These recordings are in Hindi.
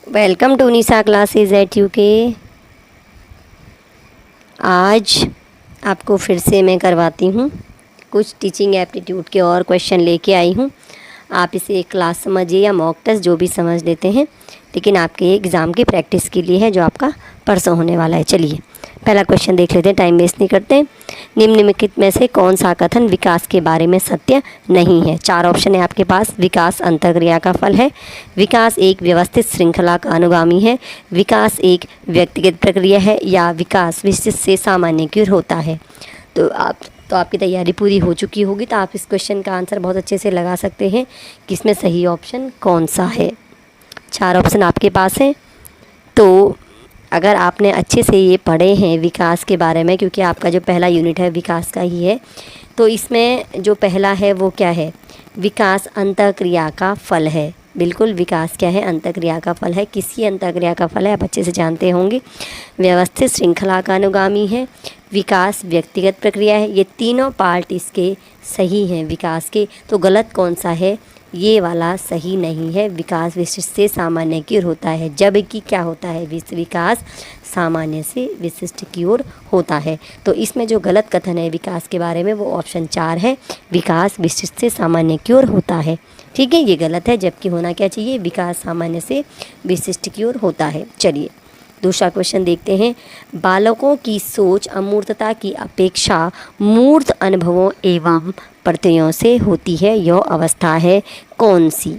Welcome to Nisha classes at UK. आज आपको फिर से मैं करवाती हूँ कुछ टीचिंग एप्टीट्यूड के और क्वेश्चन लेके आई हूँ। आप इसे एक क्लास समझिए या मॉक टेस्ट जो भी समझ लेते हैं, लेकिन आपके एग्ज़ाम की प्रैक्टिस के लिए है जो आपका परसों होने वाला है। चलिए पहला क्वेश्चन देख लेते हैं, टाइम वेस्ट नहीं करते। निम्नलिखित में से कौन सा कथन विकास के बारे में सत्य नहीं है? चार ऑप्शन है आपके पास। विकास अंतःक्रिया का फल है, विकास एक व्यवस्थित श्रृंखला का अनुगामी है, विकास एक व्यक्तिगत प्रक्रिया है, या विकास विशिष्ट से सामान्य की ओर होता है। तो आपकी तैयारी पूरी हो चुकी होगी, तो आप इस क्वेश्चन का आंसर बहुत अच्छे से लगा सकते हैं कि इसमें सही ऑप्शन कौन सा है। चार ऑप्शन आपके पास हैं, तो अगर आपने अच्छे से ये पढ़े हैं विकास के बारे में, क्योंकि आपका जो पहला यूनिट है विकास का ही है, तो इसमें जो पहला है वो क्या है? विकास अंतःक्रिया का फल है। बिल्कुल, विकास क्या है? अंतःक्रिया का फल है। किसकी अंतःक्रिया का फल है? आप अच्छे से जानते होंगे। व्यवस्थित श्रृंखला का अनुगामी है, विकास व्यक्तिगत प्रक्रिया है। ये तीनों पार्ट इसके सही हैं विकास के। तो गलत कौन सा है? ये वाला सही नहीं है। विकास विशिष्ट से सामान्य की ओर होता है, जबकि क्या होता है? विकास सामान्य से विशिष्ट की ओर होता है। तो इसमें जो गलत कथन है विकास के बारे में वो ऑप्शन 4 है, विकास विशिष्ट से सामान्य की ओर होता है। ठीक है, ये गलत है, जबकि होना क्या चाहिए? विकास सामान्य से विशिष्ट की ओर होता है। चलिए दूसरा क्वेश्चन देखते हैं। बालकों की सोच अमूर्तता की अपेक्षा मूर्त अनुभवों एवं प्रत्ययों से होती है, यह अवस्था है कौन सी?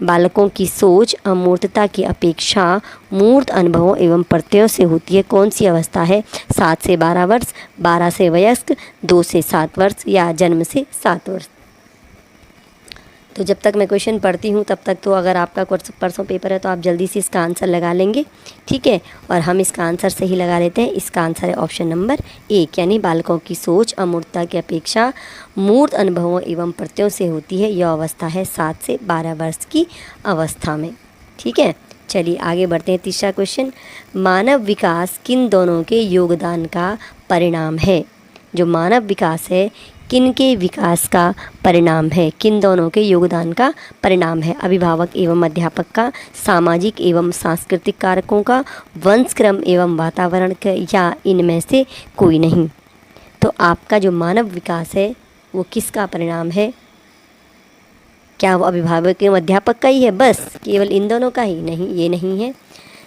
बालकों की सोच अमूर्तता की अपेक्षा मूर्त अनुभवों एवं प्रत्ययों से होती है, कौन सी अवस्था है? 7 से 12 वर्ष, 12 से वयस्क, 2 से 7 वर्ष, या जन्म से 7 वर्ष। तो जब तक मैं क्वेश्चन पढ़ती हूँ तब तक तो अगर आपका परसों पेपर है तो आप जल्दी से इसका आंसर लगा लेंगे। ठीक है, और हम इसका आंसर सही लगा लेते हैं। इसका आंसर है ऑप्शन नंबर 1, यानी बालकों की सोच अमूर्तता की अपेक्षा मूर्त अनुभवों एवं प्रत्ययों से होती है, यह अवस्था है 7 से 12 वर्ष की अवस्था में। ठीक है, चलिए आगे बढ़ते हैं। तीसरा क्वेश्चन, मानव विकास किन दोनों के योगदान का परिणाम है? जो मानव विकास है किन के विकास का परिणाम है? किन दोनों के योगदान का परिणाम है? अभिभावक एवं अध्यापक का, सामाजिक एवं सांस्कृतिक कारकों का, वंशक्रम एवं वातावरण का, या इनमें से कोई नहीं। तो आपका जो मानव विकास है वो किसका परिणाम है? क्या वो अभिभावक एवं अध्यापक का ही है? बस केवल इन दोनों का ही? नहीं, ये नहीं है।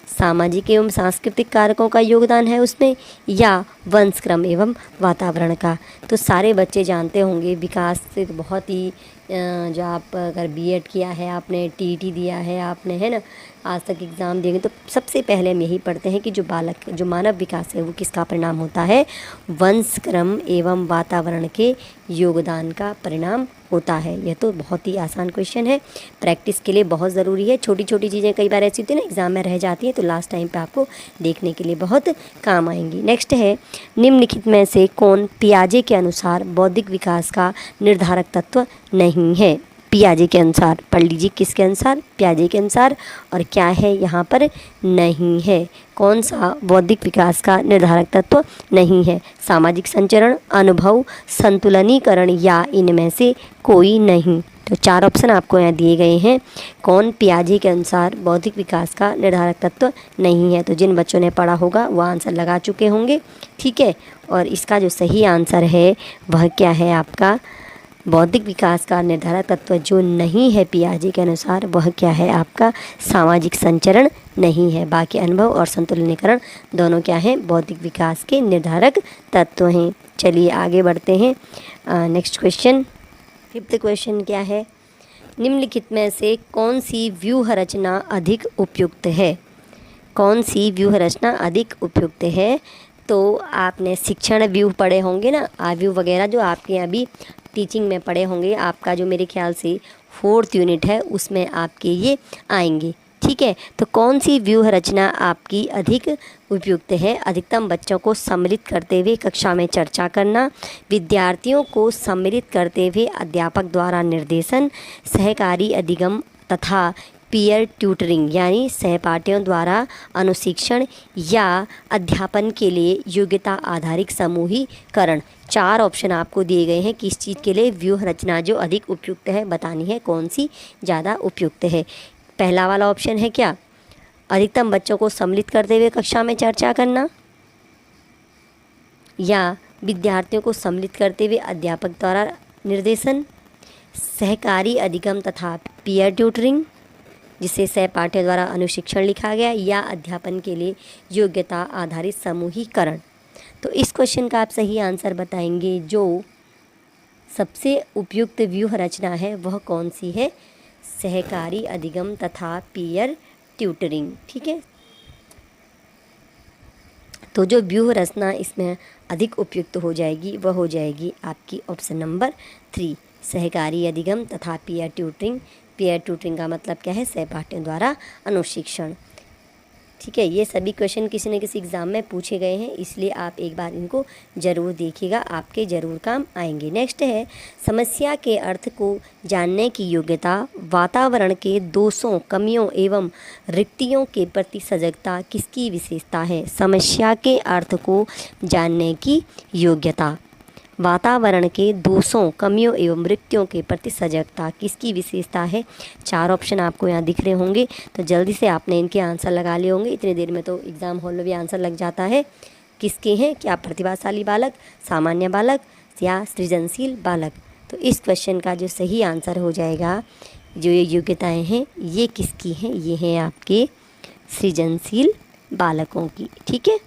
सामाजिक एवं सांस्कृतिक कारकों का योगदान है उसमें, या वंशक्रम एवं वातावरण का। तो सारे बच्चे जानते होंगे विकास से तो बहुत ही जो आप अगर बीएड किया है, आपने टीईटी दिया है, आपने है ना आज तक एग्ज़ाम दिए, तो सबसे पहले हम यही पढ़ते हैं कि जो मानव विकास है वो किसका परिणाम होता है? वंशक्रम एवं वातावरण के योगदान का परिणाम होता है। यह तो बहुत ही आसान क्वेश्चन है, प्रैक्टिस के लिए बहुत ज़रूरी है। छोटी छोटी चीज़ें कई बार ऐसी होती है ना एग्ज़ाम में रह जाती हैं, तो लास्ट टाइम पे आपको देखने के लिए बहुत काम आएंगी। नेक्स्ट है, निम्नलिखित में से कौन पियाजे के अनुसार बौद्धिक विकास का निर्धारक तत्व नहीं है? पियाजे के अनुसार, पढ़ लीजिए किसके अनुसार? पियाजे के अनुसार। और क्या है यहाँ पर? नहीं है। कौन सा बौद्धिक विकास का निर्धारक तत्व नहीं है? सामाजिक संचरण, अनुभव, संतुलनीकरण, या इनमें से कोई नहीं। तो चार ऑप्शन आपको यहाँ दिए गए हैं। कौन पियाजे के अनुसार बौद्धिक विकास का निर्धारक तत्व नहीं है? तो जिन बच्चों ने पढ़ा होगा वो आंसर लगा चुके होंगे। ठीक है, और इसका जो सही आंसर है वह क्या है आपका? बौद्धिक विकास का निर्धारक तत्व जो नहीं है पियाजे के अनुसार वह क्या है आपका? सामाजिक संचरण नहीं है। बाकी अनुभव और संतुलनीकरण दोनों क्या हैं? बौद्धिक विकास के निर्धारक तत्व हैं। चलिए आगे बढ़ते हैं। नेक्स्ट क्वेश्चन, 5th क्वेश्चन क्या है? निम्नलिखित में से कौन सी व्यूह रचना अधिक उपयुक्त है? कौन सी व्यूह रचना अधिक उपयुक्त है? तो आपने शिक्षण व्यूह पढ़े होंगे ना, आव्यूह वगैरह जो आपके अभी टीचिंग में पढ़े होंगे। आपका जो मेरे ख्याल से 4th यूनिट है उसमें आपके ये आएंगे। ठीक है, तो कौन सी व्यूह रचना आपकी अधिक उपयुक्त है? अधिकतम बच्चों को सम्मिलित करते हुए कक्षा में चर्चा करना, विद्यार्थियों को सम्मिलित करते हुए अध्यापक द्वारा निर्देशन, सहकारी अधिगम तथा पीयर ट्यूटरिंग यानी सहपाठियों द्वारा अनुशिक्षण, या अध्यापन के लिए योग्यता आधारित समूहीकरण। चार ऑप्शन आपको दिए गए हैं किस चीज़ के लिए व्यूह रचना जो अधिक उपयुक्त है, बतानी है कौन सी ज़्यादा उपयुक्त है। पहला वाला ऑप्शन है क्या? अधिकतम बच्चों को सम्मिलित करते हुए कक्षा में चर्चा करना, या विद्यार्थियों को सम्मिलित करते हुए अध्यापक द्वारा निर्देशन, सहकारी अधिगम तथा पीयर ट्यूटरिंग जिसे सहपाठियों द्वारा अनुशिक्षण लिखा गया, या अध्यापन के लिए योग्यता आधारित समूहीकरण। तो इस क्वेश्चन का आप सही आंसर बताएंगे। जो सबसे उपयुक्त व्यूह रचना है वह कौन सी है? सहकारी अधिगम तथा पीयर ट्यूटरिंग। ठीक है, तो जो व्यूह रचना इसमें अधिक उपयुक्त हो जाएगी वह हो जाएगी आपकी ऑप्शन नंबर 3, सहकारी अधिगम तथा पीयर ट्यूटरिंग। पीयर ट्यूटरिंग का मतलब क्या है? सहपाठियों द्वारा अनुशिक्षण। ठीक है, ये सभी क्वेश्चन किसी न किसी एग्ज़ाम में पूछे गए हैं, इसलिए आप एक बार इनको ज़रूर देखिएगा, आपके ज़रूर काम आएंगे। नेक्स्ट है, समस्या के अर्थ को जानने की योग्यता, वातावरण के दोषों, कमियों एवं रिक्तियों के प्रति सजगता किसकी विशेषता है? समस्या के अर्थ को जानने की योग्यता, वातावरण के दोषों, कमियों एवं रिक्तियों के प्रति सजगता किसकी विशेषता है? 4 ऑप्शन आपको यहाँ दिख रहे होंगे, तो जल्दी से आपने इनके आंसर लगा लिए होंगे। इतनी देर में तो एग्ज़ाम हॉल में भी आंसर लग जाता है। किसके हैं? क्या प्रतिभाशाली बालक, सामान्य बालक या सृजनशील बालक? तो इस क्वेश्चन का जो सही आंसर हो जाएगा, जो ये योग्यताएँ हैं ये किसकी हैं? ये हैं आपके सृजनशील बालकों की। ठीक है,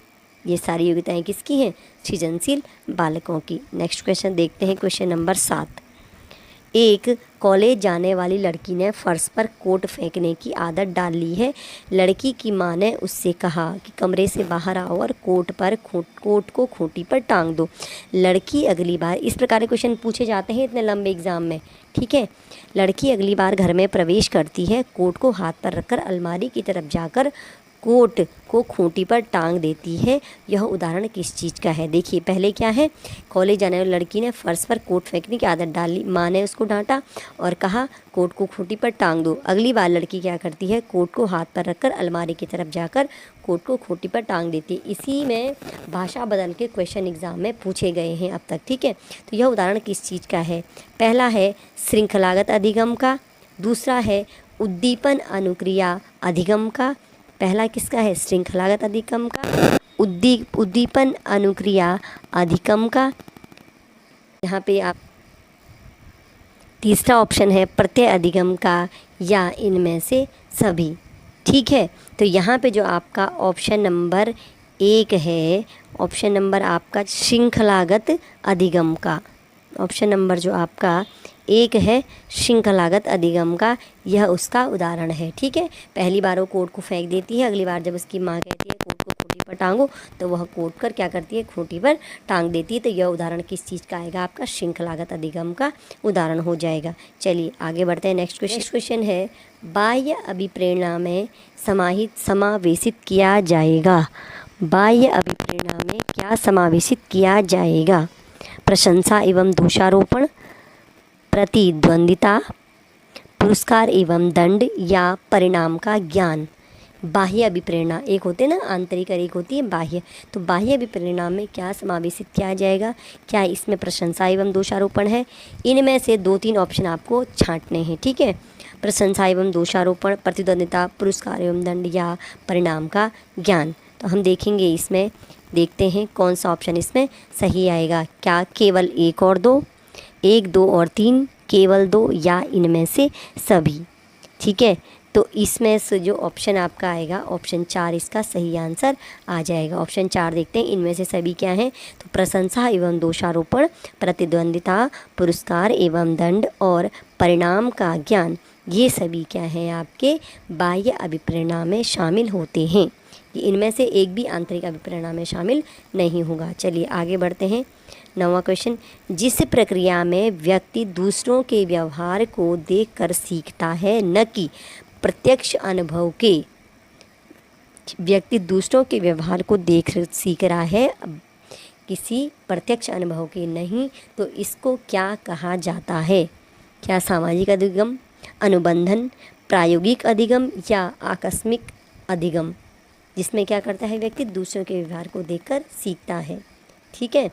ये सारी योग्यताएं किसकी हैं? सृजनशील बालकों की। नेक्स्ट क्वेश्चन देखते हैं, क्वेश्चन नंबर 7। एक कॉलेज जाने वाली लड़की ने फर्श पर कोट फेंकने की आदत डाल ली है। लड़की की मां ने उससे कहा कि कमरे से बाहर आओ और कोट को खूंटी पर टांग दो। लड़की अगली बार, इस प्रकार के क्वेश्चन पूछे जाते हैं इतने लंबे एग्जाम में। ठीक है, लड़की अगली बार घर में प्रवेश करती है, कोट को हाथ पर रखकर अलमारी की तरफ जाकर कोट को खूंटी पर टांग देती है। यह उदाहरण किस चीज़ का है? देखिए, पहले क्या है, कॉलेज जाने वाली लड़की ने फर्श पर कोट फेंकने की आदत डाली, माँ ने उसको डांटा और कहा कोट को खूंटी पर टांग दो। अगली बार लड़की क्या करती है? कोट को हाथ पर रखकर अलमारी की तरफ जाकर कोट को खूंटी पर टांग देती है। इसी में भाषा बदल के क्वेश्चन एग्जाम में पूछे गए हैं अब तक। ठीक है, तो यह उदाहरण किस चीज़ का है? पहला है श्रृंखलागत अधिगम का, दूसरा है उद्दीपन अनुक्रिया अधिगम का। पहला किसका है? श्रृंखलागत अधिगम का, उद्दीपन अनुक्रिया अधिगम का। यहाँ पे आप तीसरा ऑप्शन है प्रत्यय अधिगम का, या इनमें से सभी। ठीक है, तो यहाँ पे जो आपका ऑप्शन नंबर 1 है, ऑप्शन नंबर आपका श्रृंखलागत अधिगम का, ऑप्शन नंबर जो आपका 1 है श्रृंखलागत अधिगम का, यह उसका उदाहरण है। ठीक है, पहली बार वो कोट को फेंक देती है, अगली बार जब उसकी माँ कहती है कोट को खूंटी पर टांगो, तो वह कोट कर क्या करती है? खूंटी पर टांग देती है। तो यह उदाहरण किस चीज़ का आएगा? आपका श्रृंखलागत अधिगम का उदाहरण हो जाएगा। चलिए आगे बढ़ते हैं। नेक्स्ट क्वेश्चन है, बाह्य अभिप्रेरणा में समावेशित किया जाएगा। बाह्य अभिप्रेरणा में क्या समावेशित किया जाएगा? प्रशंसा एवं दोषारोपण, प्रतिद्वंदिता, पुरस्कार एवं दंड, या परिणाम का ज्ञान। बाह्य अभिप्रेरणा एक होते हैं ना, आंतरिक और एक होती है बाह्य। तो बाह्य अभिप्रेरणा में क्या समावेशित किया जाएगा? क्या इसमें प्रशंसा एवं दोषारोपण है? इनमें से 2-3 ऑप्शन आपको छांटने हैं। ठीक है, प्रशंसा एवं दोषारोपण, प्रतिद्वंदिता, पुरस्कार एवं दंड, या परिणाम का ज्ञान। तो हम देखेंगे, इसमें देखते हैं कौन सा ऑप्शन इसमें सही आएगा। क्या केवल 1 और 2, 1, 2 और 3, केवल 2, या इनमें से सभी? ठीक है, तो इसमें से जो ऑप्शन आपका आएगा, ऑप्शन 4 इसका सही आंसर आ जाएगा। ऑप्शन 4 देखते हैं, इनमें से सभी क्या हैं? तो प्रशंसा एवं दोषारोपण, प्रतिद्वंदिता, पुरस्कार एवं दंड और परिणाम का ज्ञान, ये सभी क्या हैं? आपके बाह्य अभिप्रेरणा में शामिल होते हैं। इनमें से एक भी आंतरिक अभिप्रेरणा में शामिल नहीं होगा। चलिए आगे बढ़ते हैं। 9वां क्वेश्चन, जिस प्रक्रिया में व्यक्ति दूसरों के व्यवहार को देखकर सीखता है, न कि प्रत्यक्ष अनुभव के, व्यक्ति दूसरों के व्यवहार को देख सीख रहा है, किसी प्रत्यक्ष अनुभव के नहीं, तो इसको क्या कहा जाता है? क्या सामाजिक अधिगम, अनुबंधन, प्रायोगिक अधिगम, या आकस्मिक अधिगम? जिसमें क्या करता है व्यक्ति? दूसरों के व्यवहार को देखकर सीखता है। ठीक है,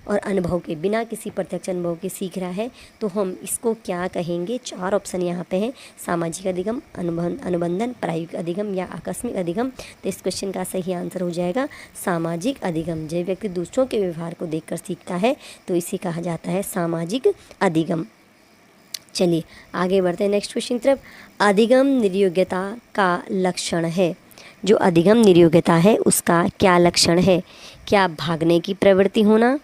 और अनुभव के, बिना किसी प्रत्यक्ष अनुभव के सीख रहा है, तो हम इसको क्या कहेंगे? 4 ऑप्शन यहाँ पे हैं, सामाजिक अधिगम, अनुबंधन, प्रायोगिक अधिगम या आकस्मिक अधिगम। तो इस क्वेश्चन का सही आंसर हो जाएगा सामाजिक अधिगम। जो व्यक्ति दूसरों के व्यवहार को देखकर सीखता है तो इसे कहा जाता है सामाजिक अधिगम। चलिए आगे बढ़ते हैं नेक्स्ट क्वेश्चन की तरफ। अधिगम निर्योग्यता का लक्षण है। जो अधिगम निर्योग्यता है उसका क्या लक्षण है? क्या भागने की प्रवृत्ति होना,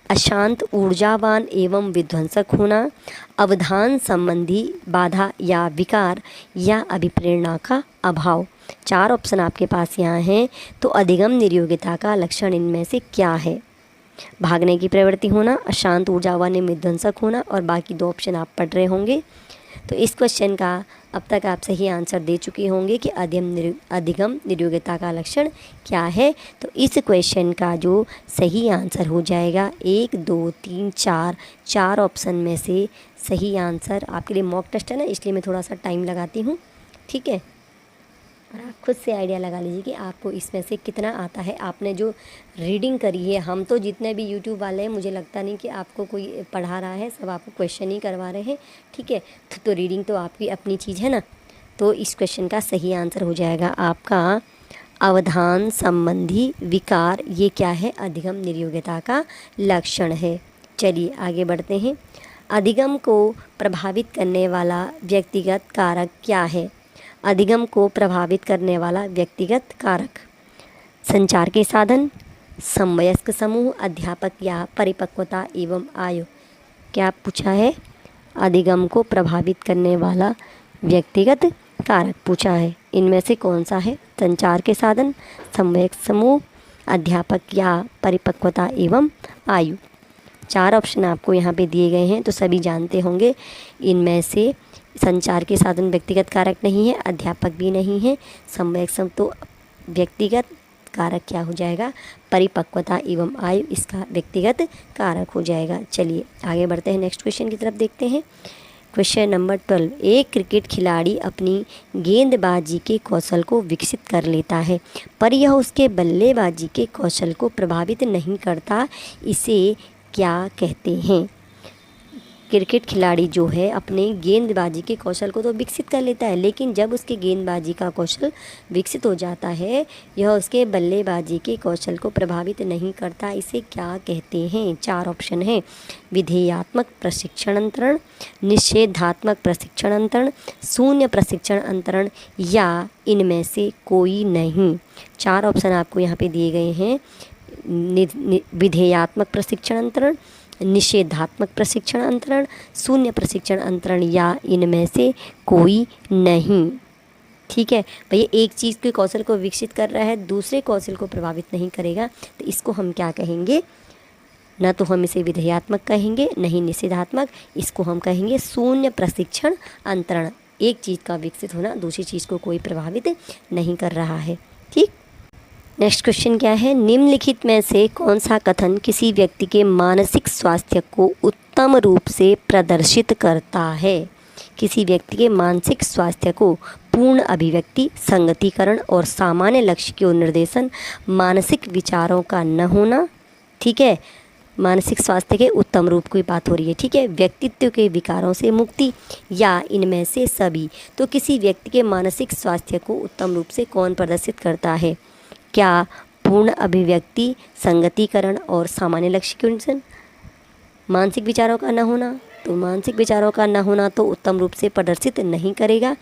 अशांत ऊर्जावान एवं विध्वंसक होना, अवधान संबंधी बाधा या विकार, या अभिप्रेरणा का अभाव। 4 ऑप्शन आपके पास यहाँ हैं। तो अधिगम निर्योग्यता का लक्षण इनमें से क्या है? भागने की प्रवृत्ति होना, अशांत ऊर्जावान एवं विध्वंसक होना, और बाकी 2 ऑप्शन आप पढ़ रहे होंगे। तो इस क्वेश्चन का अब तक आप सही आंसर दे चुके होंगे कि अधिगम निर्योग्यता का लक्षण क्या है। तो इस क्वेश्चन का जो सही आंसर हो जाएगा 1, 2, 3, 4 ऑप्शन में से सही आंसर। आपके लिए मॉक टेस्ट है ना, इसलिए मैं थोड़ा सा टाइम लगाती हूँ, ठीक है। और आप खुद से आइडिया लगा लीजिए कि आपको इसमें से कितना आता है। आपने जो रीडिंग करी है, हम तो जितने भी यूट्यूब वाले हैं, मुझे लगता नहीं कि आपको कोई पढ़ा रहा है, सब आपको क्वेश्चन ही करवा रहे हैं, ठीक है। तो रीडिंग तो आपकी अपनी चीज़ है ना। तो इस क्वेश्चन का सही आंसर हो जाएगा आपका अवधान संबंधी विकार। ये क्या है? अधिगम निर्योग्यता का लक्षण है। चलिए आगे बढ़ते हैं। अधिगम को प्रभावित करने वाला व्यक्तिगत कारक क्या है? अधिगम को प्रभावित करने वाला व्यक्तिगत कारक, संचार के साधन, समवयस्क समूह, अध्यापक या परिपक्वता एवं आयु। क्या पूछा है? अधिगम को प्रभावित करने वाला व्यक्तिगत कारक पूछा है। इनमें से कौन सा है? संचार के साधन, समवयस्क समूह, अध्यापक या परिपक्वता एवं आयु। 4 ऑप्शन आपको यहाँ पे दिए गए हैं, तो सभी जानते होंगे इनमें से संचार के साधन व्यक्तिगत कारक नहीं है, अध्यापक भी नहीं है, समवयस्क समूह तो व्यक्तिगत कारक क्या हो जाएगा? परिपक्वता एवं आयु इसका व्यक्तिगत कारक हो जाएगा। चलिए आगे बढ़ते हैं, नेक्स्ट क्वेश्चन की तरफ देखते हैं। Question number 12। एक क्रिकेट खिलाड़ी अपनी गेंदबाजी के कौशल को विकसित कर लेता है, पर यह उसके बल्लेबाजी के कौशल को प्रभावित नहीं करता, इसे क्या कहते हैं? क्रिकेट खिलाड़ी जो है अपने गेंदबाजी के कौशल को तो विकसित कर लेता है, लेकिन जब उसके गेंदबाजी का कौशल विकसित हो जाता है, यह उसके बल्लेबाजी के कौशल को प्रभावित नहीं करता, इसे क्या कहते हैं? 4 ऑप्शन हैं। विधेयात्मक प्रशिक्षण अंतरण, निषेधात्मक प्रशिक्षण अंतरण, शून्य प्रशिक्षण अंतरण, या इनमें से कोई नहीं। 4 ऑप्शन आपको यहाँ पे दिए गए हैं। विधेयात्मक प्रशिक्षण अंतरण, निषेधात्मक प्रशिक्षण अंतरण, शून्य प्रशिक्षण अंतरण, या इनमें से कोई नहीं। ठीक है भैया, एक चीज़ के कौशल को विकसित कर रहा है, दूसरे कौशल को प्रभावित नहीं करेगा, तो इसको हम क्या कहेंगे? ना तो हम इसे विधेयात्मक कहेंगे, नहीं निषेधात्मक, इसको हम कहेंगे शून्य प्रशिक्षण अंतरण। एक चीज़ का विकसित होना दूसरी चीज़ को कोई प्रभावित नहीं कर रहा है। ठीक, नेक्स्ट क्वेश्चन क्या है? निम्नलिखित में से कौन सा कथन किसी व्यक्ति के मानसिक स्वास्थ्य को उत्तम रूप से प्रदर्शित करता है? किसी व्यक्ति के मानसिक स्वास्थ्य को पूर्ण अभिव्यक्ति, संगतिकरण और सामान्य लक्ष्य की ओर निर्देशन, मानसिक विचारों का न होना, ठीक है, मानसिक स्वास्थ्य के उत्तम रूप की बात हो रही है, ठीक है, व्यक्तित्व के विकारों से मुक्ति, या इनमें से सभी। तो किसी व्यक्ति के मानसिक स्वास्थ्य को उत्तम रूप से कौन प्रदर्शित करता है? क्या पूर्ण अभिव्यक्ति, संगतिकरण और सामान्य लक्ष्य की ओर? मानसिक विचारों का न होना, तो मानसिक विचारों का न होना तो उत्तम रूप से प्रदर्शित नहीं करेगा।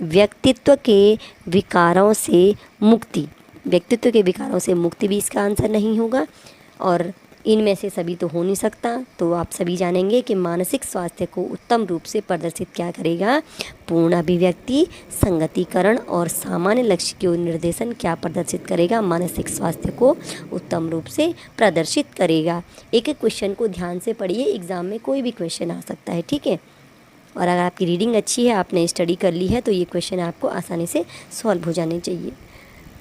व्यक्तित्व के विकारों से मुक्ति, व्यक्तित्व के विकारों से मुक्ति भी इसका आंसर नहीं होगा, और इनमें से सभी तो हो नहीं सकता। तो आप सभी जानेंगे कि मानसिक स्वास्थ्य को उत्तम रूप से प्रदर्शित क्या करेगा? पूर्ण अभिव्यक्ति, संगतिकरण और सामान्य लक्ष्य की ओर निर्देशन क्या प्रदर्शित करेगा? मानसिक स्वास्थ्य को उत्तम रूप से प्रदर्शित करेगा। एक एक क्वेश्चन को ध्यान से पढ़िए, एग्जाम में कोई भी क्वेश्चन आ सकता है, ठीक है। और अगर आपकी रीडिंग अच्छी है, आपने स्टडी कर ली है, तो ये क्वेश्चन आपको आसानी से सॉल्व हो जाने चाहिए।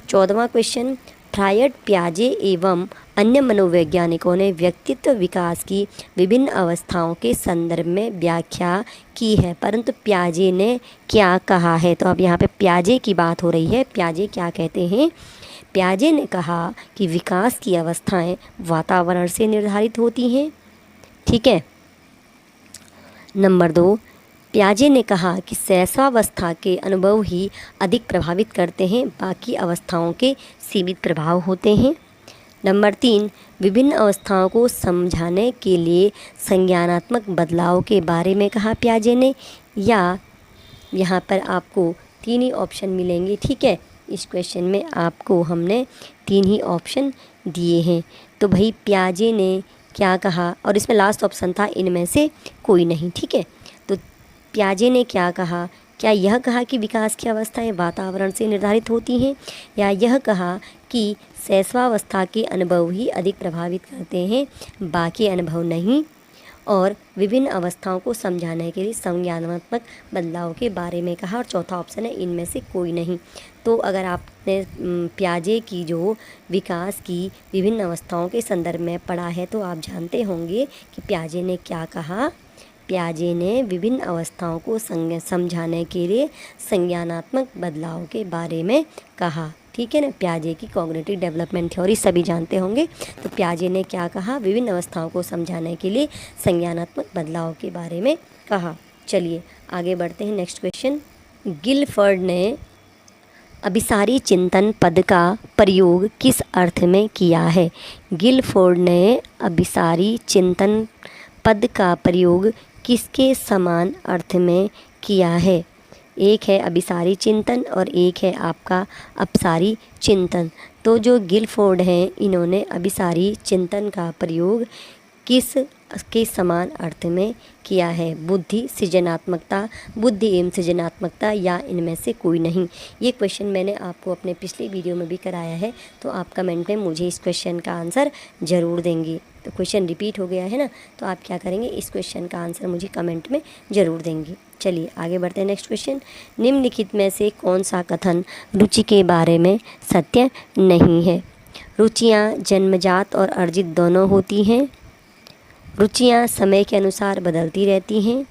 14वां क्वेश्चन, फ्रायड, पियाजे एवं अन्य मनोवैज्ञानिकों ने व्यक्तित्व विकास की विभिन्न अवस्थाओं के संदर्भ में व्याख्या की है, परंतु पियाजे ने क्या कहा है? तो अब यहाँ पे पियाजे की बात हो रही है। पियाजे क्या कहते हैं? पियाजे ने कहा कि विकास की अवस्थाएं वातावरण से निर्धारित होती हैं। ठीक है। नंबर 2, पियाजे ने कहा कि शैशवावस्था के अनुभव ही अधिक प्रभावित करते हैं, बाकी अवस्थाओं के सीमित प्रभाव होते हैं। नंबर 3, विभिन्न अवस्थाओं को समझाने के लिए संज्ञानात्मक बदलाव के बारे में कहा पियाजे ने, या यहाँ पर आपको 3 ही ऑप्शन मिलेंगे। ठीक है, इस क्वेश्चन में आपको हमने 3 ही ऑप्शन दिए हैं। तो भाई पियाजे ने क्या कहा, और इसमें लास्ट ऑप्शन था इनमें से कोई नहीं। ठीक है, तो पियाजे ने क्या कहा, क्या यह कहा कि विकास की अवस्थाएं वातावरण से निर्धारित होती हैं, या यह कहा कि शैशवावस्था के अनुभव ही अधिक प्रभावित करते हैं, बाकी अनुभव नहीं, और विभिन्न अवस्थाओं को समझाने के लिए संज्ञानात्मक बदलाव के बारे में कहा, और चौथा ऑप्शन है इनमें से कोई नहीं। तो अगर आपने पियाजे की जो विकास की विभिन्न अवस्थाओं के संदर्भ में पढ़ा है तो आप जानते होंगे कि पियाजे ने क्या कहा। पियाजे ने विभिन्न अवस्थाओं को समझाने के लिए संज्ञानात्मक बदलाव के बारे में कहा। ठीक है ना, पियाजे की कॉग्निटिव डेवलपमेंट थ्योरी सभी जानते होंगे। तो पियाजे ने क्या कहा, विभिन्न अवस्थाओं को समझाने के लिए संज्ञानात्मक बदलाव के बारे में कहा। चलिए आगे बढ़ते हैं। नेक्स्ट क्वेश्चन, गिलफर्ड ने अभिसारी चिंतन पद का प्रयोग किस अर्थ में किया है? गिलफोर्ड ने अभिसारी चिंतन पद का प्रयोग किसके समान अर्थ में किया है? एक है अभिसारी चिंतन और एक है आपका अपसारी चिंतन। तो जो गिलफोर्ड हैं इन्होंने अभिसारी चिंतन का प्रयोग किस के समान अर्थ में किया है? बुद्धि, सृजनात्मकता, बुद्धि एवं सृजनात्मकता, या इनमें से कोई नहीं। ये क्वेश्चन मैंने आपको अपने पिछले वीडियो में भी कराया है, तो आप कमेंट में मुझे इस क्वेश्चन का आंसर ज़रूर देंगे। तो क्वेश्चन रिपीट हो गया है ना, तो आप क्या करेंगे, इस क्वेश्चन का आंसर मुझे कमेंट में ज़रूर देंगे। चलिए आगे बढ़ते हैं। नेक्स्ट क्वेश्चन, निम्नलिखित में से कौन सा कथन रुचि के बारे में सत्य नहीं है? रुचियाँ जन्मजात और अर्जित दोनों होती हैं। रुचियाँ समय के अनुसार बदलती रहती हैं।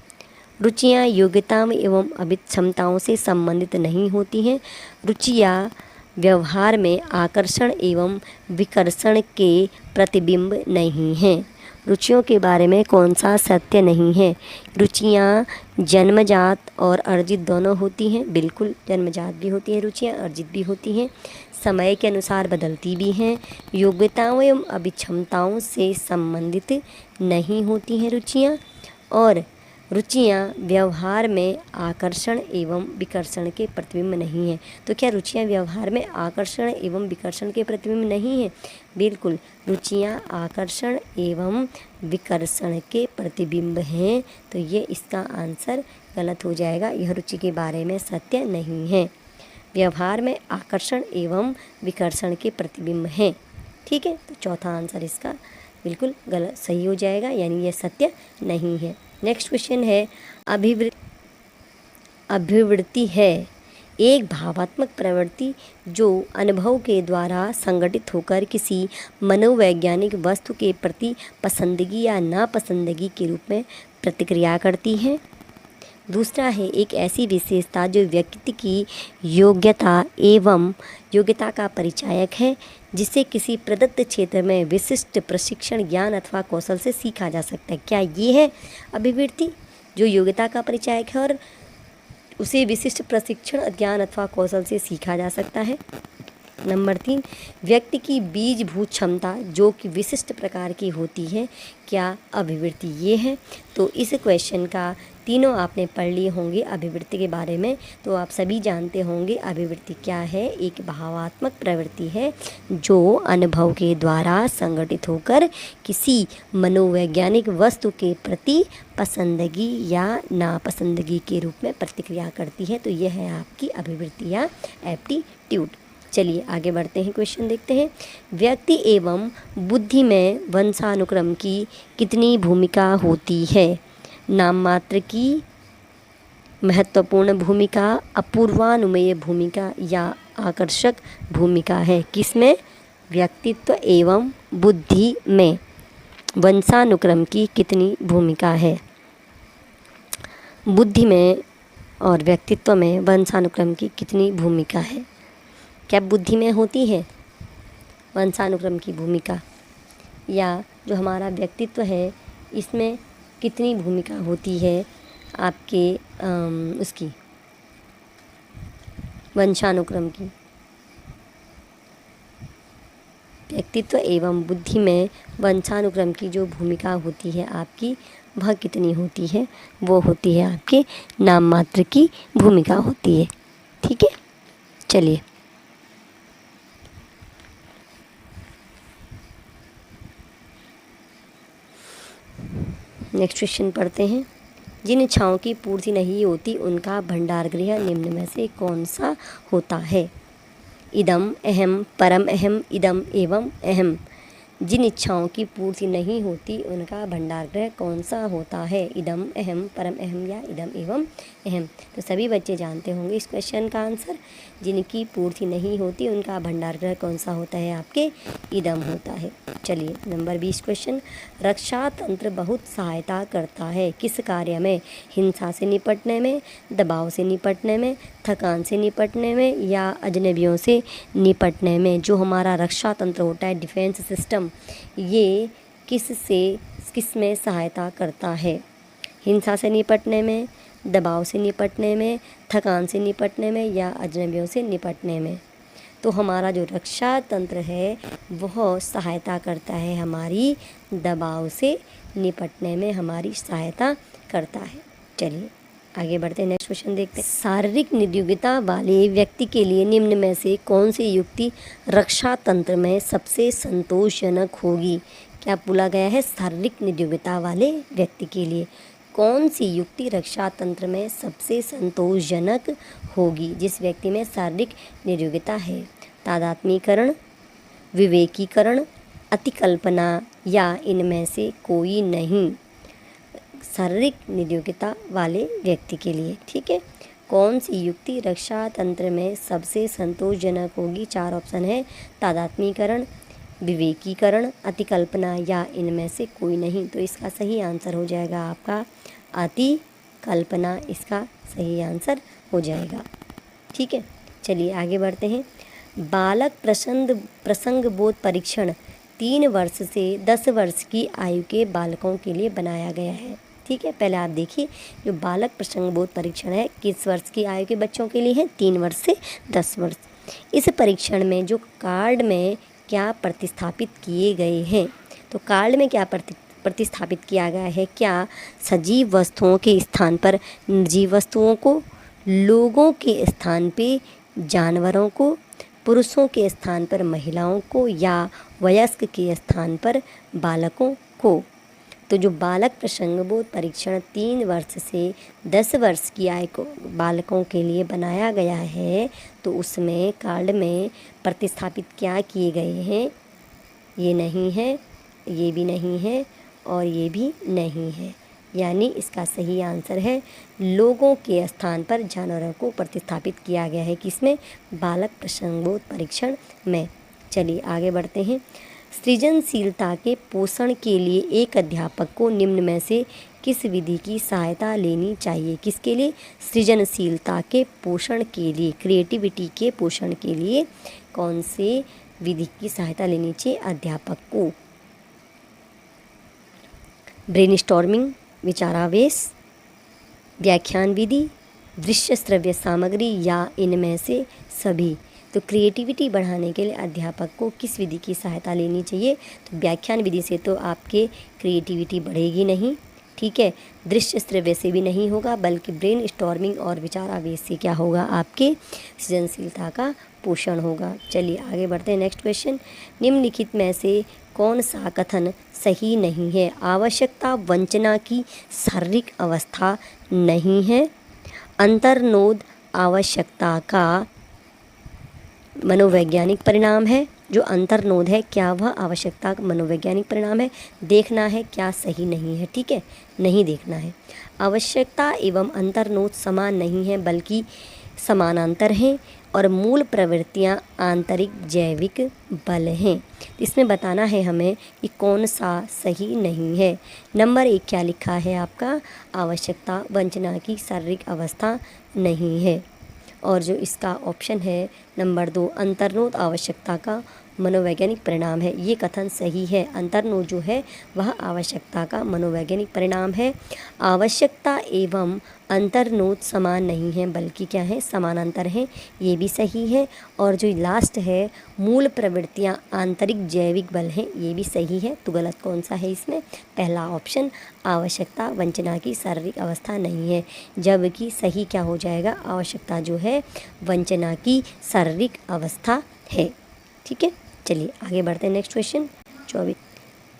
रुचियाँ योग्यताओं एवं अभित क्षमताओं से संबंधित नहीं होती हैं। रुचियाँ व्यवहार में आकर्षण एवं विकर्षण के प्रतिबिंब नहीं हैं। रुचियों के बारे में कौन सा सत्य नहीं है? रुचियाँ जन्मजात और अर्जित दोनों होती हैं। बिल्कुल, जन्मजात भी होती हैं रुचियाँ, अर्जित भी होती हैं। समय के अनुसार बदलती भी हैं। योग्यताओं एवं अभिक्षमताओं से संबंधित नहीं होती हैं रुचियाँ। और रुचियाँ व्यवहार में आकर्षण एवं विकर्षण के प्रतिबिंब नहीं हैं। तो क्या रुचियाँ व्यवहार में आकर्षण एवं विकर्षण के प्रतिबिंब नहीं हैं? बिल्कुल, रुचियाँ आकर्षण एवं विकर्षण के प्रतिबिंब हैं। तो ये इसका आंसर गलत हो जाएगा। यह रुचि के बारे में सत्य नहीं है। व्यवहार में आकर्षण एवं विकर्षण के प्रतिबिंब हैं। ठीक है, तो चौथा आंसर इसका बिल्कुल गलत सही हो जाएगा, यानी यह सत्य नहीं है। नेक्स्ट क्वेश्चन है, अभिवृत्ति है एक भावात्मक प्रवृत्ति जो अनुभव के द्वारा संगठित होकर किसी मनोवैज्ञानिक वस्तु के प्रति पसंदगी या नापसंदगी के रूप में प्रतिक्रिया करती है। दूसरा है एक ऐसी विशेषता जो व्यक्ति की योग्यता का परिचायक है, जिसे किसी प्रदत्त क्षेत्र में विशिष्ट प्रशिक्षण, ज्ञान अथवा कौशल से सीखा जा सकता है। क्या ये है अभिवृत्ति जो योग्यता का परिचायक है और उसे विशिष्ट प्रशिक्षण, ज्ञान अथवा कौशल से सीखा जा सकता है? नंबर 3, व्यक्ति की बीजभूत क्षमता जो कि विशिष्ट प्रकार की होती है, क्या अभिवृत्ति ये है? तो इस क्वेश्चन का तीनों आपने पढ़ लिए होंगे अभिवृत्ति के बारे में, तो आप सभी जानते होंगे अभिवृत्ति क्या है। एक भावात्मक प्रवृत्ति है जो अनुभव के द्वारा संगठित होकर किसी मनोवैज्ञानिक वस्तु के प्रति पसंदगी या नापसंदगी के रूप में प्रतिक्रिया करती है। तो यह है आपकी अभिवृत्ति या एप्टीट्यूड। चलिए आगे बढ़ते हैं, क्वेश्चन देखते हैं। व्यक्ति एवं बुद्धि में वंशानुक्रम की कितनी भूमिका होती है? नाम मात्र की महत्वपूर्ण भूमिका, अपूर्वानुमेय भूमिका या आकर्षक भूमिका है? किसमें? व्यक्तित्व एवं बुद्धि में वंशानुक्रम की कितनी भूमिका है? बुद्धि में और व्यक्तित्व में वंशानुक्रम की कितनी भूमिका है? क्या बुद्धि में होती है? वंशानुक्रम की भूमिका, या जो हमारा व्यक्तित्व है इसमें कितनी भूमिका होती है आपके उसकी वंशानुक्रम की। व्यक्तित्व एवं बुद्धि में वंशानुक्रम की जो भूमिका होती है आपकी, वह कितनी होती है? वो होती है आपके नाम मात्र की भूमिका होती है। ठीक है, चलिए नेक्स्ट क्वेश्चन पढ़ते हैं। जिन इच्छाओं की पूर्ति नहीं होती उनका भंडार गृह निम्न में से कौन सा होता है? इदम अहम परम अहम इदम एवं अहम। जिन इच्छाओं की पूर्ति नहीं होती उनका भंडार गृह कौन सा होता है? इदम अहम परम अहम या इदम एवं अहम। तो सभी बच्चे जानते होंगे इस क्वेश्चन का आंसर। जिनकी पूर्ति नहीं होती उनका भंडार गृह कौन सा होता है? आपके इदम होता है। चलिए नंबर 20 क्वेश्चन। रक्षा तंत्र बहुत सहायता करता है किस कार्य में? हिंसा से निपटने में, दबाव से निपटने में, थकान से निपटने में, या अजनबियों से निपटने में। जो हमारा रक्षा तंत्र होता है, डिफेंस सिस्टम, ये किस में सहायता करता है? हिंसा से निपटने में, दबाव से निपटने में, थकान से निपटने में, या अजनबियों से निपटने में। तो हमारा जो रक्षा तंत्र है वह सहायता करता है हमारी दबाव से निपटने में, हमारी सहायता करता है। चलिए आगे बढ़ते हैं, नेक्स्ट क्वेश्चन देखते हैं। शारीरिक निरोगिता वाले व्यक्ति के लिए निम्न में से कौन सी युक्ति रक्षा तंत्र में सबसे संतोषजनक होगी? क्या बोला गया है? शारीरिक निरोगिता वाले व्यक्ति के लिए कौन सी युक्ति रक्षा तंत्र में सबसे संतोषजनक होगी? जिस व्यक्ति में शारीरिक निरोगिता है। तादात्म्यीकरण, विवेकीकरण, अतिकल्पना, या इनमें से कोई नहीं। शारीरिक निरोगिता वाले व्यक्ति के लिए, ठीक है, कौन सी युक्ति रक्षा तंत्र में सबसे संतोषजनक होगी? 4 ऑप्शन है। तादात्म्यीकरण, विवेकीकरण, अतिकल्पना, या इनमें से कोई नहीं। तो इसका सही आंसर हो जाएगा आपका अतिकल्पना, इसका सही आंसर हो जाएगा। ठीक है, चलिए आगे बढ़ते हैं। बालक प्रसंग बोध परीक्षण 3 वर्ष से 10 वर्ष की आयु के बालकों के लिए बनाया गया है। ठीक है, पहले आप देखिए जो बालक प्रसंग बोध परीक्षण है किस वर्ष की आयु के बच्चों के लिए है? 3 वर्ष से 10 वर्ष। इस परीक्षण में जो कार्ड में क्या प्रतिस्थापित किए गए हैं? तो कार्ड में क्या प्रतिस्थापित किया गया है? क्या सजीव वस्तुओं के स्थान पर निर्जीव वस्तुओं को, लोगों के स्थान पे जानवरों को, पुरुषों के स्थान पर महिलाओं को, या वयस्क के स्थान पर बालकों को। तो जो बालक प्रसंगबोध परीक्षण 3 वर्ष से 10 वर्ष की आयु को बालकों के लिए बनाया गया है, तो उसमें कार्ड में प्रतिस्थापित क्या किए गए हैं? ये नहीं है, ये भी नहीं है, और ये भी नहीं है। यानी इसका सही आंसर है लोगों के स्थान पर जानवरों को प्रतिस्थापित किया गया है। किसमें? बालक प्रसंगबोध परीक्षण में। चलिए आगे बढ़ते हैं। सृजनशीलता के पोषण के लिए एक अध्यापक को निम्न में से किस विधि की सहायता लेनी चाहिए? किसके लिए? सृजनशीलता के पोषण के लिए, क्रिएटिविटी के पोषण के लिए कौन से विधि की सहायता लेनी चाहिए अध्यापक को? ब्रेनस्टॉर्मिंग, विचारावेश, व्याख्यान विधि, दृश्य श्रव्य सामग्री, या इनमें से सभी। तो क्रिएटिविटी बढ़ाने के लिए अध्यापक को किस विधि की सहायता लेनी चाहिए? तो व्याख्यान विधि से तो आपके क्रिएटिविटी बढ़ेगी नहीं, ठीक है, दृश्य श्रव्य से भी नहीं होगा, बल्कि ब्रेन स्टॉर्मिंग और विचारावेश से क्या होगा? आपके सृजनशीलता का पोषण होगा। चलिए आगे बढ़ते हैं, नेक्स्ट क्वेश्चन। निम्नलिखित में से कौन सा कथन सही नहीं है? आवश्यकता वंचना की शारीरिक अवस्था नहीं है। अंतर्नोद आवश्यकता का मनोवैज्ञानिक परिणाम है। जो अंतर्नोद है, क्या वह आवश्यकता का मनोवैज्ञानिक परिणाम है? देखना है क्या सही नहीं है, ठीक है, नहीं देखना है। आवश्यकता एवं अंतर्नोद समान नहीं है बल्कि समानांतर हैं, और मूल प्रवृत्तियां आंतरिक जैविक बल हैं। इसमें बताना है हमें कि कौन सा सही नहीं है। नंबर 1 क्या लिखा है आपका? आवश्यकता वंचना की शारीरिक अवस्था नहीं है। और जो इसका ऑप्शन है नंबर 2 अंतर्निहित आवश्यकता का मनोवैज्ञानिक परिणाम है, ये कथन सही है। अंतर्निहित जो है वह आवश्यकता का मनोवैज्ञानिक परिणाम है। आवश्यकता एवं अंतर्निहित समान नहीं है बल्कि क्या है, समानांतर हैं, ये भी सही है। और जो लास्ट है मूल प्रवृत्तियाँ आंतरिक जैविक बल हैं, ये भी सही है। तो गलत कौन सा है इसमें, पहला ऑप्शन आवश्यकता वंचना की शारीरिक अवस्था नहीं है, जबकि सही क्या हो जाएगा, आवश्यकता जो है वंचना की शारीरिक अवस्था है। ठीक है, चलिए आगे बढ़ते हैं। नेक्स्ट क्वेश्चन 24,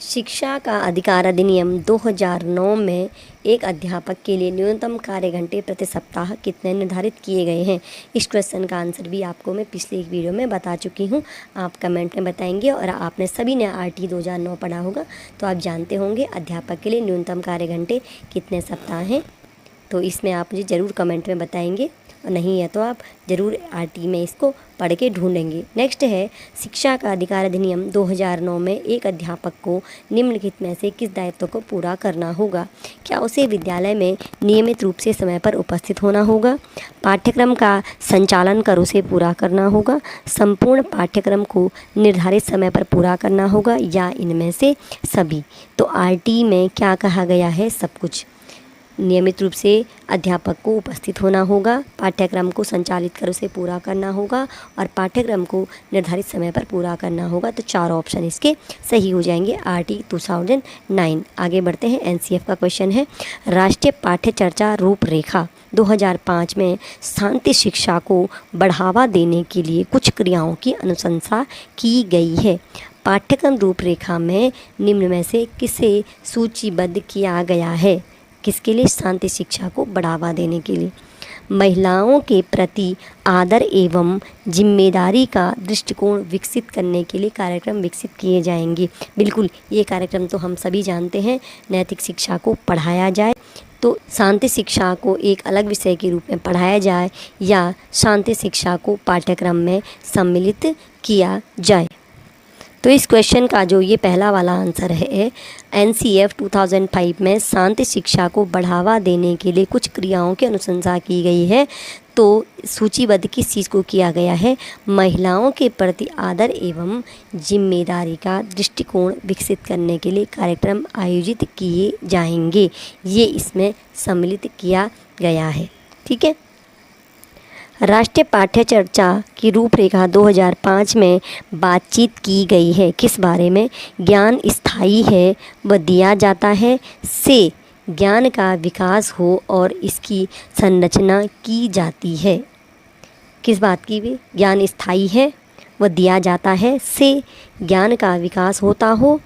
शिक्षा का अधिकार अधिनियम 2009 में एक अध्यापक के लिए न्यूनतम कार्य घंटे प्रति सप्ताह कितने निर्धारित किए गए हैं। इस क्वेश्चन का आंसर भी आपको मैं पिछले एक वीडियो में बता चुकी हूँ, आप कमेंट में बताएंगे। और आपने सभी ने RT 2009 पढ़ा होगा तो आप जानते होंगे अध्यापक के लिए न्यूनतम कार्य घंटे कितने सप्ताह हैं। तो इसमें आप मुझे ज़रूर कमेंट में बताएंगे, और नहीं है तो आप ज़रूर RT में इसको पढ़ के ढूंढेंगे। नेक्स्ट है शिक्षा का अधिकार अधिनियम 2009 में एक अध्यापक को निम्नलिखित में से किस दायित्व को पूरा करना होगा। क्या उसे विद्यालय में नियमित रूप से समय पर उपस्थित होना होगा, पाठ्यक्रम का संचालन कर उसे पूरा करना होगा, संपूर्ण पाठ्यक्रम को निर्धारित समय पर पूरा करना होगा, या इनमें से सभी। तो RT में क्या कहा गया है, सब कुछ। नियमित रूप से अध्यापक को उपस्थित होना होगा, पाठ्यक्रम को संचालित कर उसे पूरा करना होगा, और पाठ्यक्रम को निर्धारित समय पर पूरा करना होगा। तो 4 ऑप्शन इसके सही हो जाएंगे RT 2009। आगे बढ़ते हैं। NCF का क्वेश्चन है, राष्ट्रीय पाठ्य चर्चा रूपरेखा 2005 में शांति शिक्षा को बढ़ावा देने के लिए कुछ क्रियाओं की अनुशंसा की गई है। पाठ्यक्रम रूपरेखा में निम्न में से किसे सूचीबद्ध किया गया है, किसके लिए, शांति शिक्षा को बढ़ावा देने के लिए। महिलाओं के प्रति आदर एवं जिम्मेदारी का दृष्टिकोण विकसित करने के लिए कार्यक्रम विकसित किए जाएंगे। बिल्कुल, ये कार्यक्रम तो हम सभी जानते हैं, नैतिक शिक्षा को पढ़ाया जाए, तो शांति शिक्षा को एक अलग विषय के रूप में पढ़ाया जाए, या शांति शिक्षा को पाठ्यक्रम में सम्मिलित किया जाए। तो इस क्वेश्चन का जो ये पहला वाला आंसर है, NCF 2005 में शांति शिक्षा को बढ़ावा देने के लिए कुछ क्रियाओं की अनुशंसा की गई है। तो सूचीबद्ध किस चीज़ को किया गया है, महिलाओं के प्रति आदर एवं जिम्मेदारी का दृष्टिकोण विकसित करने के लिए कार्यक्रम आयोजित किए जाएंगे, ये इसमें सम्मिलित किया गया है। ठीक है। राष्ट्रीय पाठ्य चर्चा की रूपरेखा 2005 में बातचीत की गई है, किस बारे में, ज्ञान स्थायी है व दिया जाता है, से ज्ञान का विकास हो और इसकी संरचना की जाती है। किस बात की भी, ज्ञान स्थायी है व दिया जाता है, से ज्ञान का विकास होता हो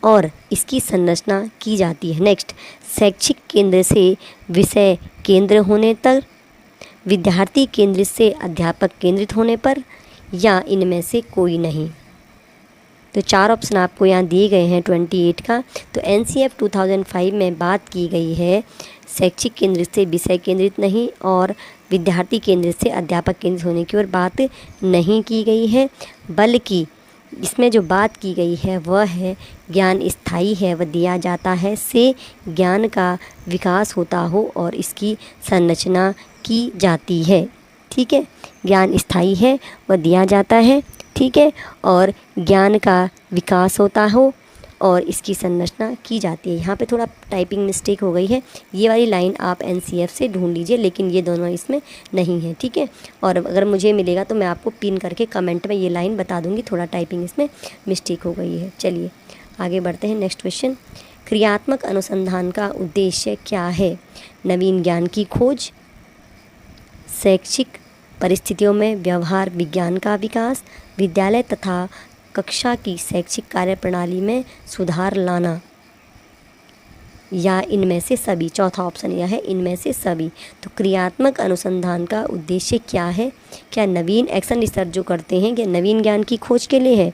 और इसकी संरचना की जाती है। नेक्स्ट, शैक्षिक केंद्र से विषय केंद्र होने तक, विद्यार्थी केंद्रित से अध्यापक केंद्रित होने पर, या इनमें से कोई नहीं। तो 4 ऑप्शन आपको यहाँ दिए गए हैं 28 का। तो NCF 2005 में बात की गई है शैक्षिक केंद्रित से विषय केंद्रित नहीं, और विद्यार्थी केंद्रित से अध्यापक केंद्रित होने की ओर बात नहीं की गई है, बल्कि इसमें जो बात की गई है वह है ज्ञान स्थायी है व दिया जाता है, से ज्ञान का विकास होता हो और इसकी संरचना की जाती है। ठीक है, ज्ञान स्थायी है व दिया जाता है, ठीक है, और ज्ञान का विकास होता हो और इसकी संरचना की जाती है। यहाँ पे थोड़ा टाइपिंग मिस्टेक हो गई है, ये वाली लाइन आप NCF से ढूंढ लीजिए, लेकिन ये दोनों इसमें नहीं है। ठीक है, और अगर मुझे मिलेगा तो मैं आपको पिन करके कमेंट में ये लाइन बता दूंगी, थोड़ा टाइपिंग इसमें मिस्टेक हो गई है। चलिए आगे बढ़ते हैं। नेक्स्ट क्वेश्चन, क्रियात्मक अनुसंधान का उद्देश्य क्या है, नवीन ज्ञान की खोज, शैक्षिक परिस्थितियों में व्यवहार विज्ञान का विकास, विद्यालय तथा कक्षा की शैक्षिक कार्यप्रणाली में सुधार लाना, या इनमें से सभी। चौथा ऑप्शन यह है, इनमें से सभी। तो क्रियात्मक अनुसंधान का उद्देश्य क्या है, क्या नवीन एक्शन रिसर्च जो करते हैं, क्या नवीन ज्ञान की खोज के लिए है,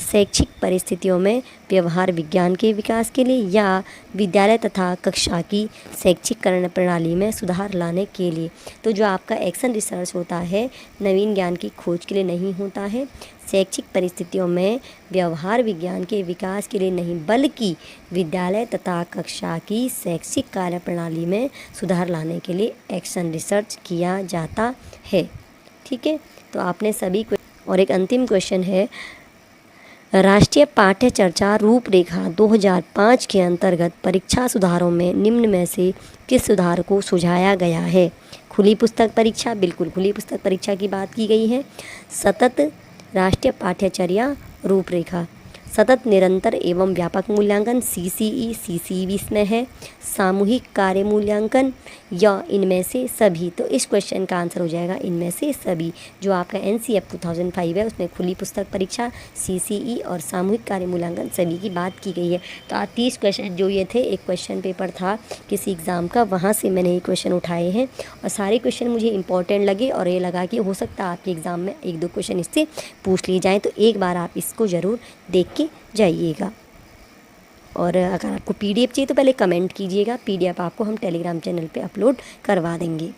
शैक्षिक परिस्थितियों में व्यवहार विज्ञान के विकास के लिए, या विद्यालय तथा कक्षा की शैक्षिक प्रणाली में सुधार लाने के लिए। तो जो आपका एक्शन रिसर्च होता है नवीन ज्ञान की खोज के लिए नहीं होता है, शैक्षिक परिस्थितियों में व्यवहार विज्ञान के विकास के लिए नहीं, बल्कि विद्यालय तथा कक्षा की शैक्षिक कार्यप्रणाली में सुधार लाने के लिए एक्शन रिसर्च किया जाता है। ठीक है, तो आपने सभी और एक अंतिम क्वेश्चन है, राष्ट्रीय पाठ्य चर्चा रूपरेखा 2005 के अंतर्गत परीक्षा सुधारों में निम्न में से किस सुधार को सुझाया गया है? खुली पुस्तक परीक्षा, बिल्कुल खुली पुस्तक परीक्षा की बात की गई है। सतत राष्ट्रीय पाठ्यचर्या रूपरेखा, सतत निरंतर एवं व्यापक मूल्यांकन CCE इसमें है, सामूहिक कार्य मूल्यांकन या इनमें से सभी। तो इस क्वेश्चन का आंसर हो जाएगा इनमें से सभी। जो आपका NCF 2005 है उसमें खुली पुस्तक परीक्षा, CCE और सामूहिक कार्य मूल्यांकन सभी की बात की गई है। तो आज 30 क्वेश्चन जो ये थे, एक क्वेश्चन पेपर था किसी एग्ज़ाम का, वहाँ से मैंने ये क्वेश्चन उठाए हैं और सारे क्वेश्चन मुझे इंपॉर्टेंट लगे और ये लगा कि हो सकता है आपके एग्ज़ाम में 1-2 क्वेश्चन इससे पूछ लिए जाएँ। तो एक बार आप इसको ज़रूर देख के जाइएगा। और अगर आपको PDF चाहिए तो पहले कमेंट कीजिएगा, PDF आपको हम टेलीग्राम चैनल पे अपलोड करवा देंगे।